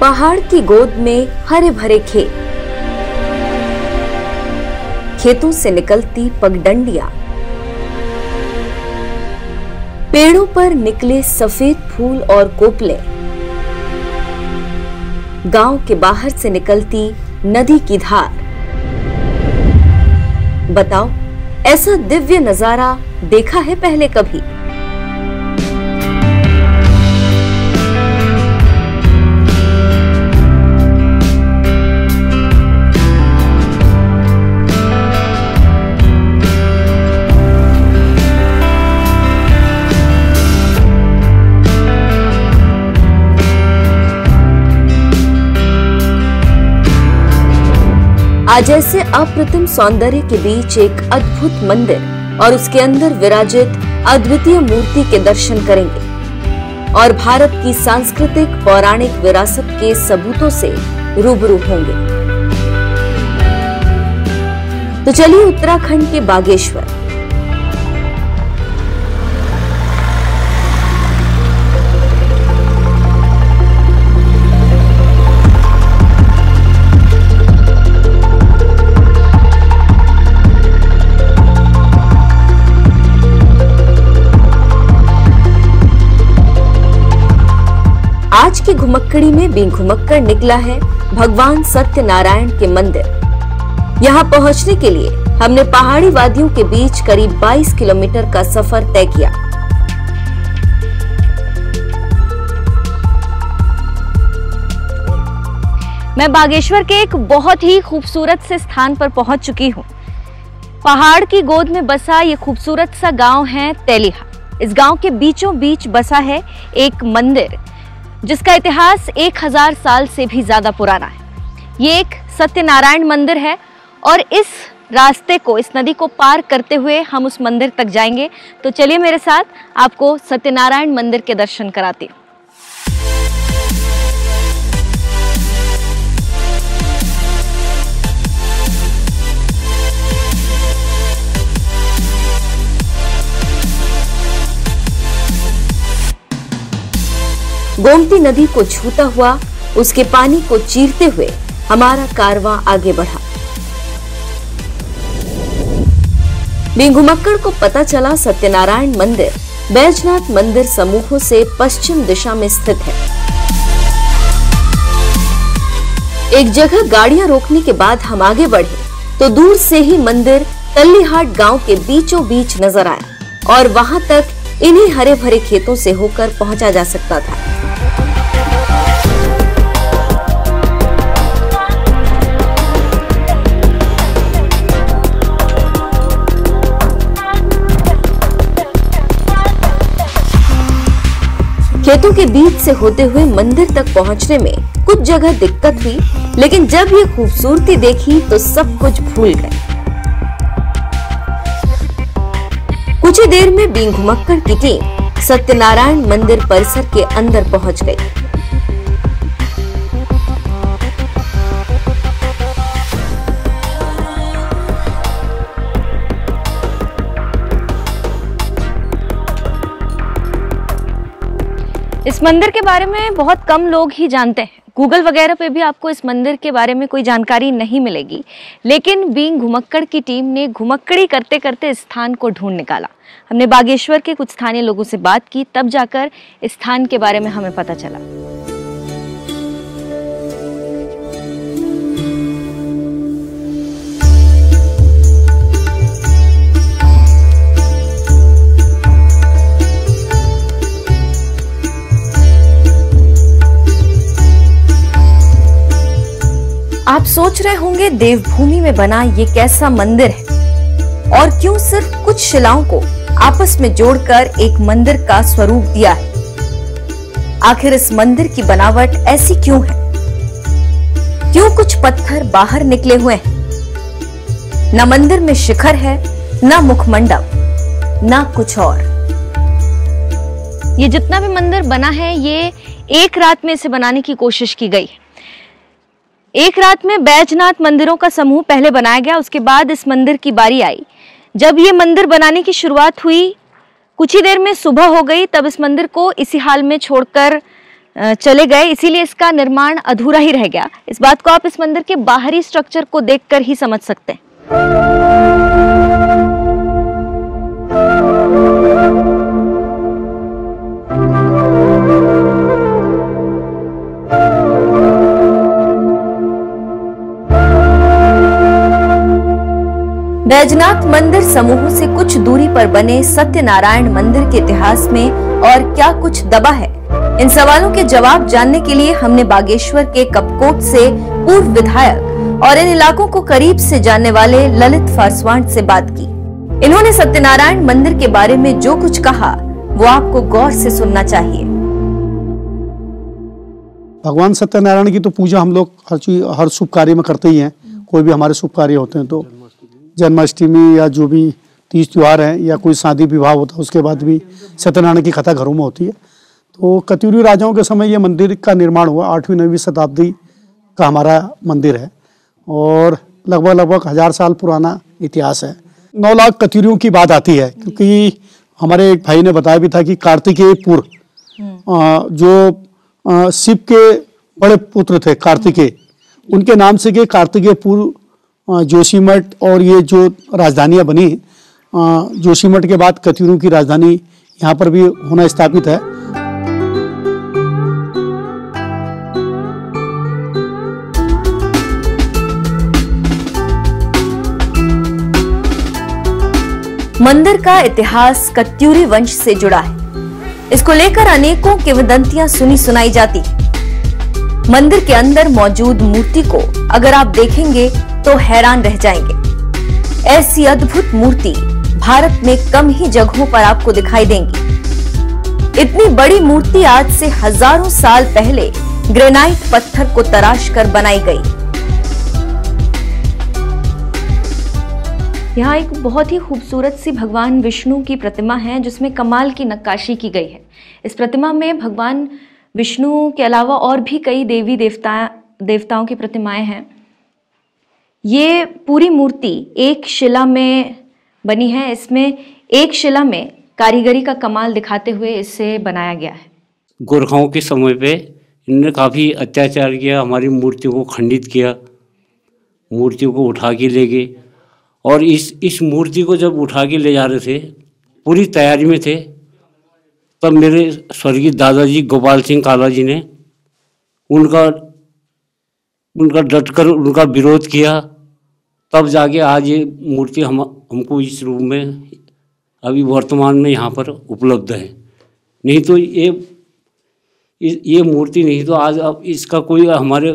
पहाड़ की गोद में हरे भरे खेत, खेतों से निकलती पगडंडियां, पेड़ों पर निकले सफेद फूल और कोपले, गांव के बाहर से निकलती नदी की धार। बताओ, ऐसा दिव्य नजारा देखा है पहले कभी? आज ऐसे अप्रतिम सौंदर्य के बीच एक अद्भुत मंदिर और उसके अंदर विराजित अद्वितीय मूर्ति के दर्शन करेंगे और भारत की सांस्कृतिक पौराणिक विरासत के सबूतों से रूबरू होंगे। तो चलिए उत्तराखंड के बागेश्वर, आज की घुमक्कड़ी में बीं घुमक्कड़ निकला है भगवान सत्यनारायण के मंदिर। यहां पहुंचने के लिए हमने पहाड़ी वादियों के बीच करीब 22 किलोमीटर का सफर तय किया। मैं बागेश्वर के एक बहुत ही खूबसूरत से स्थान पर पहुंच चुकी हूं। पहाड़ की गोद में बसा ये खूबसूरत सा गांव है तेलिहा। इस गांव के बीचों बीच बसा है एक मंदिर जिसका इतिहास 1000 साल से भी ज्यादा पुराना है। ये एक सत्यनारायण मंदिर है और इस रास्ते को, इस नदी को पार करते हुए हम उस मंदिर तक जाएंगे। तो चलिए मेरे साथ, आपको सत्यनारायण मंदिर के दर्शन कराती हूँ। गोमती नदी को छूता हुआ, उसके पानी को चीरते हुए हमारा कारवां आगे बढ़ा। बीं घुमक्कड़ को पता चला सत्यनारायण मंदिर बैजनाथ मंदिर समूहों से पश्चिम दिशा में स्थित है। एक जगह गाड़ियां रोकने के बाद हम आगे बढ़े तो दूर से ही मंदिर तल्लीहाट गांव के बीचों बीच नजर आया और वहां तक इन्हीं हरे भरे खेतों से होकर पहुंचा जा सकता था। खेतों के बीच से होते हुए मंदिर तक पहुंचने में कुछ जगह दिक्कत हुई, लेकिन जब ये खूबसूरती देखी तो सब कुछ भूल गए। कुछ ही देर में बीं घुमक्कड़ की टीम सत्यनारायण मंदिर परिसर के अंदर पहुंच गई। इस मंदिर के बारे में बहुत कम लोग ही जानते हैं। गूगल वगैरह पे भी आपको इस मंदिर के बारे में कोई जानकारी नहीं मिलेगी, लेकिन बीं घुमक्कड़ की टीम ने घुमक्कड़ी करते करते इस स्थान को ढूंढ निकाला। हमने बागेश्वर के कुछ स्थानीय लोगों से बात की, तब जाकर इस स्थान के बारे में हमें पता चला। आप सोच रहे होंगे देवभूमि में बना ये कैसा मंदिर है और क्यों सिर्फ कुछ शिलाओं को आपस में जोड़कर एक मंदिर का स्वरूप दिया है। आखिर इस मंदिर की बनावट ऐसी क्यों है? क्यों कुछ पत्थर बाहर निकले हुए हैं? न मंदिर में शिखर है, न मुखमंडप, न कुछ और। ये जितना भी मंदिर बना है, ये एक रात में इसे बनाने की कोशिश की गई। एक रात में बैजनाथ मंदिरों का समूह पहले बनाया गया, उसके बाद इस मंदिर की बारी आई। जब ये मंदिर बनाने की शुरुआत हुई, कुछ ही देर में सुबह हो गई, तब इस मंदिर को इसी हाल में छोड़कर चले गए, इसीलिए इसका निर्माण अधूरा ही रह गया। इस बात को आप इस मंदिर के बाहरी स्ट्रक्चर को देखकर ही समझ सकते हैं। बैजनाथ मंदिर समूहों से कुछ दूरी पर बने सत्यनारायण मंदिर के इतिहास में और क्या कुछ दबा है, इन सवालों के जवाब जानने के लिए हमने बागेश्वर के कपकोट से पूर्व विधायक और इन इलाकों को करीब से जानने वाले ललित फास्वान से बात की। इन्होंने सत्यनारायण मंदिर के बारे में जो कुछ कहा वो आपको गौर से सुनना चाहिए। भगवान सत्यनारायण की तो पूजा हम लोग हर शुभ कार्य में करते ही हैं। कोई भी हमारे शुभ कार्य होते हैं तो जन्माष्टमी या जो भी तीज त्योहार है या कोई शादी विवाह होता है उसके बाद भी सत्यनारायण की कथा घरों में होती है। तो कत्यूरी राजाओं के समय ये मंदिर का निर्माण हुआ। 8वीं-9वीं शताब्दी का हमारा मंदिर है और लगभग 1000 साल पुराना इतिहास है। 9 लाख कत्यूरियों की बात आती है क्योंकि हमारे एक भाई ने बताया भी था कि कार्तिकेय पुर जो शिव के बड़े पुत्र थे कार्तिकेय, उनके नाम से के कार्तिकेयपुर, जोशीमठ और ये जो राजधानियां बनी, जोशीमठ के बाद कत्यूरों की राजधानी यहाँ पर भी होना स्थापित है। मंदिर का इतिहास कत्यूरी वंश से जुड़ा है। इसको लेकर अनेकों किंवदंतियां सुनी सुनाई जाती है। मंदिर के अंदर मौजूद मूर्ति को अगर आप देखेंगे तो हैरान रह जाएंगे। ऐसी अद्भुत मूर्ति भारत में कम ही जगहों पर आपको दिखाई देंगी। इतनी बड़ी मूर्ति आज से हजारों साल पहले ग्रेनाइट पत्थर को तराश कर बनाई गई। यहाँ एक बहुत ही खूबसूरत सी भगवान विष्णु की प्रतिमा है जिसमें कमाल की नक्काशी की गई है। इस प्रतिमा में भगवान विष्णु के अलावा और भी कई देवी देवताओं की प्रतिमाएं हैं। ये पूरी मूर्ति एक शिला में बनी है। इसमें एक शिला में कारीगरी का कमाल दिखाते हुए इसे बनाया गया है। गोरखाओं के समय पे इन्होंने काफ़ी अत्याचार किया, हमारी मूर्तियों को खंडित किया, मूर्तियों को उठा के ले गए। और इस मूर्ति को जब उठा के ले जा रहे थे, पूरी तैयारी में थे, तब मेरे स्वर्गीय दादाजी गोपाल सिंह काला जी ने उनका डटकर उनका विरोध किया। तब जाके आज ये मूर्ति हमको इस रूप में अभी वर्तमान में यहाँ पर उपलब्ध है। नहीं तो ये मूर्ति नहीं तो आज अब इसका कोई हमारे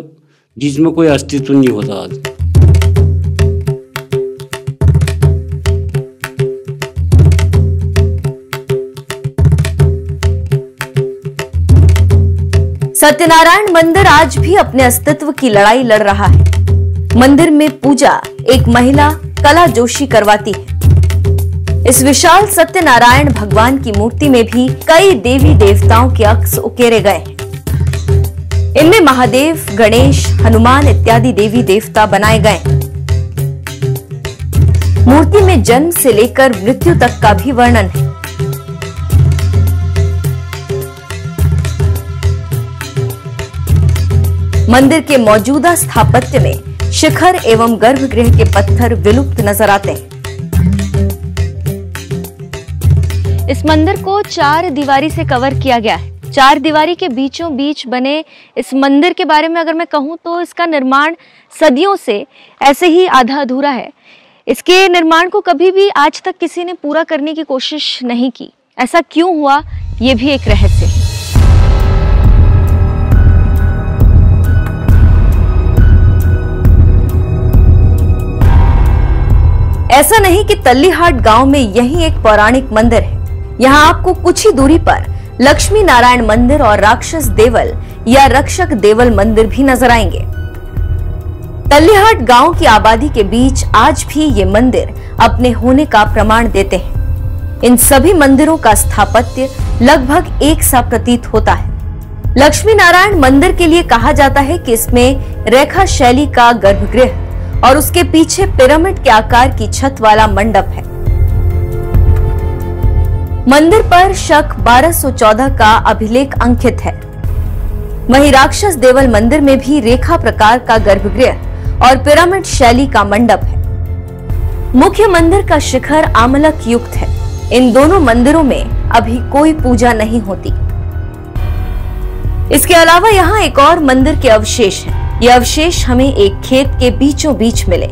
बीच में कोई अस्तित्व नहीं होता आज। सत्यनारायण मंदिर आज भी अपने अस्तित्व की लड़ाई लड़ रहा है। मंदिर में पूजा एक महिला कला जोशी करवाती है। इस विशाल सत्यनारायण भगवान की मूर्ति में भी कई देवी देवताओं के अक्स उकेरे गए हैं। इनमें महादेव, गणेश, हनुमान इत्यादि देवी देवता बनाए गए। मूर्ति में जन्म से लेकर मृत्यु तक का भी वर्णन है। मंदिर के मौजूदा स्थापत्य में शिखर एवं गर्भगृह के पत्थर विलुप्त नजर आते हैं। इस मंदिर को 4 दीवारी से कवर किया गया है। 4 दीवारी के बीचों बीच बने इस मंदिर के बारे में अगर मैं कहूं तो इसका निर्माण सदियों से ऐसे ही आधा अधूरा है। इसके निर्माण को कभी भी आज तक किसी ने पूरा करने की कोशिश नहीं की। ऐसा क्यों हुआ, ये भी एक रहस्य है। ऐसा नहीं कि तल्लीहाट गांव में यही एक पौराणिक मंदिर है। यहाँ आपको कुछ ही दूरी पर लक्ष्मी नारायण मंदिर और राक्षस देवल या रक्षक देवल मंदिर भी नजर आएंगे। तल्लीहाट गांव की आबादी के बीच आज भी ये मंदिर अपने होने का प्रमाण देते हैं। इन सभी मंदिरों का स्थापत्य लगभग एक सा प्रतीत होता है। लक्ष्मी नारायण मंदिर के लिए कहा जाता है कि इसमें रेखा शैली का गर्भगृह और उसके पीछे पिरामिड के आकार की छत वाला मंडप है। मंदिर पर शक 1214 का अभिलेख अंकित है। वहीं राक्षस देवल मंदिर में भी रेखा प्रकार का गर्भगृह और पिरामिड शैली का मंडप है। मुख्य मंदिर का शिखर आमलक युक्त है। इन दोनों मंदिरों में अभी कोई पूजा नहीं होती। इसके अलावा यहाँ एक और मंदिर के अवशेष हैं। ये अवशेष हमें एक खेत के बीचों बीच मिले।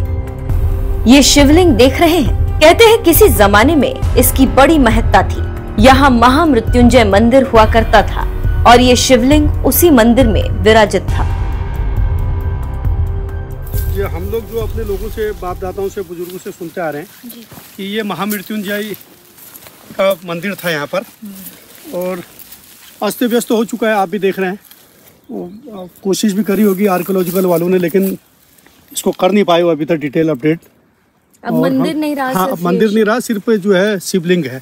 ये शिवलिंग देख रहे हैं, कहते हैं किसी जमाने में इसकी बड़ी महत्ता थी। यहाँ महामृत्युंजय मंदिर हुआ करता था और ये शिवलिंग उसी मंदिर में विराजित था। ये हम लोग जो अपने लोगों से, बाप दादाओं से, बुजुर्गों से सुनते आ रहे हैं कि ये महामृत्युंजय का मंदिर था यहाँ पर, और अस्त व्यस्त हो चुका है। आप भी देख रहे हैं। कोशिश भी करी होगी आर्कियोलॉजिकल वालों ने, लेकिन इसको कर नहीं पाए अभी तक डिटेल अपडेट। अब मंदिर नहीं रहा। हाँ, मंदिर नहीं रहा, सिर्फ जो है शिवलिंग है।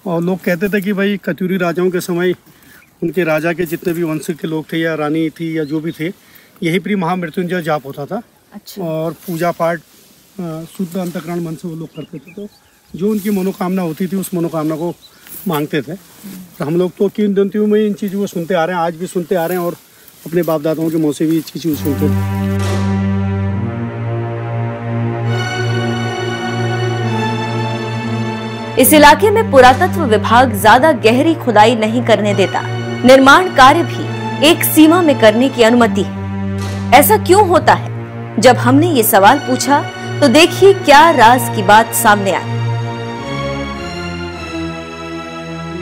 और लोग कहते थे कि भाई कत्यूरी राजाओं के समय उनके राजा के जितने भी वंश के लोग थे या रानी थी या जो भी थे, यही पर महामृत्युंजय जाप होता था। अच्छा। और पूजा पाठ शुद्ध अंतःकरण मन से वो लोग करते थे। तो जो उनकी मनोकामना होती थी उस मनोकामना को मांगते थे। तो हम लोग तो किंवदंतियों में इन चीज़ों को सुनते आ रहे हैं, आज भी सुनते आ रहे हैं, और अपने बाप दादाओं के मुँह से भी ये चीज़ें सुनते थे। इस इलाके में पुरातत्व विभाग ज्यादा गहरी खुदाई नहीं करने देता। निर्माण कार्य भी एक सीमा में करने की अनुमति है। ऐसा क्यों होता है? जब हमने ये सवाल पूछा तो देखिए क्या राज की बात सामने आई।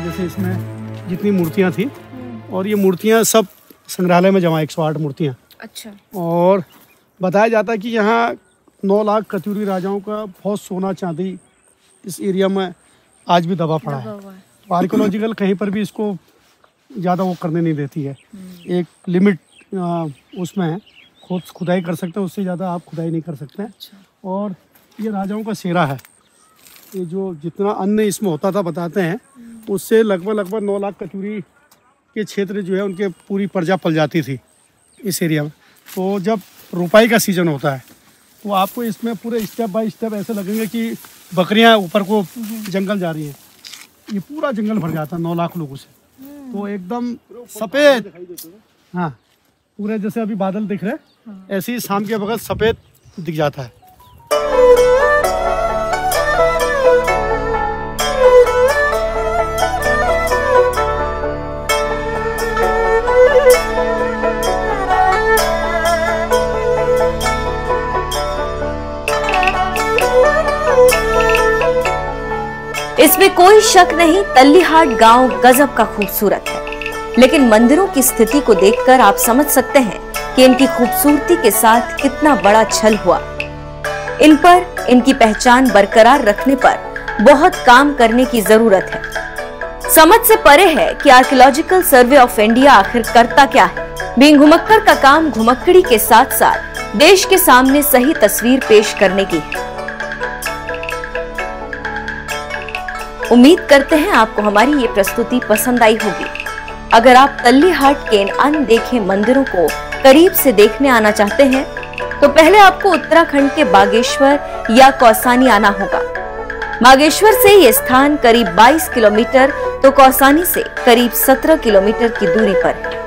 जैसे इसमें जितनी मूर्तियां थी, और ये मूर्तियां सब संग्रहालय में जमा 108 मूर्तियां। अच्छा। और बताया जाता है कि यहाँ 9 लाख कत्यूरी राजाओं का बहुत सोना चांदी इस एरिया में आज भी दबा पड़ा है। तो आर्कियोलॉजिकल कहीं पर भी इसको ज़्यादा वो करने नहीं देती है। एक लिमिट उसमें है, खुदाई कर सकते हैं, उससे ज़्यादा आप खुदाई नहीं कर सकते हैं। और ये राजाओं का सेरा है। ये जो जितना अन्न इसमें होता था बताते हैं, उससे लगभग 9 लाख कत्यूरी के क्षेत्र जो है उनके पूरी प्रजा पल जाती थी इस एरिया में। तो जब रोपाई का सीज़न होता है तो आपको इसमें पूरे स्टेप बाय स्टेप ऐसे लगेंगे कि बकरियां ऊपर को जंगल जा रही हैं। ये पूरा जंगल भर जाता है 9 लाख लोगों से। तो एकदम सफ़ेद, हाँ, पूरे जैसे अभी बादल दिख रहे हैं, ऐसे ही शाम के वक्त सफ़ेद दिख जाता है। इसमें कोई शक नहीं, तल्लीहाट गांव गजब का खूबसूरत है। लेकिन मंदिरों की स्थिति को देखकर आप समझ सकते हैं कि इनकी खूबसूरती के साथ कितना बड़ा छल हुआ। इन पर इनकी पहचान बरकरार रखने पर बहुत काम करने की जरूरत है। समझ से परे है कि आर्कियोलॉजिकल सर्वे ऑफ इंडिया आखिर करता क्या है। बीइंग घुमक्कड़ का काम घुमक्कड़ी के साथ साथ देश के सामने सही तस्वीर पेश करने की है। उम्मीद करते हैं आपको हमारी ये प्रस्तुति पसंद आई होगी। अगर आप तल्लीहाट के इन अनदेखे मंदिरों को करीब से देखने आना चाहते हैं तो पहले आपको उत्तराखंड के बागेश्वर या कौसानी आना होगा। बागेश्वर से ये स्थान करीब 22 किलोमीटर तो कौसानी से करीब 17 किलोमीटर की दूरी पर है।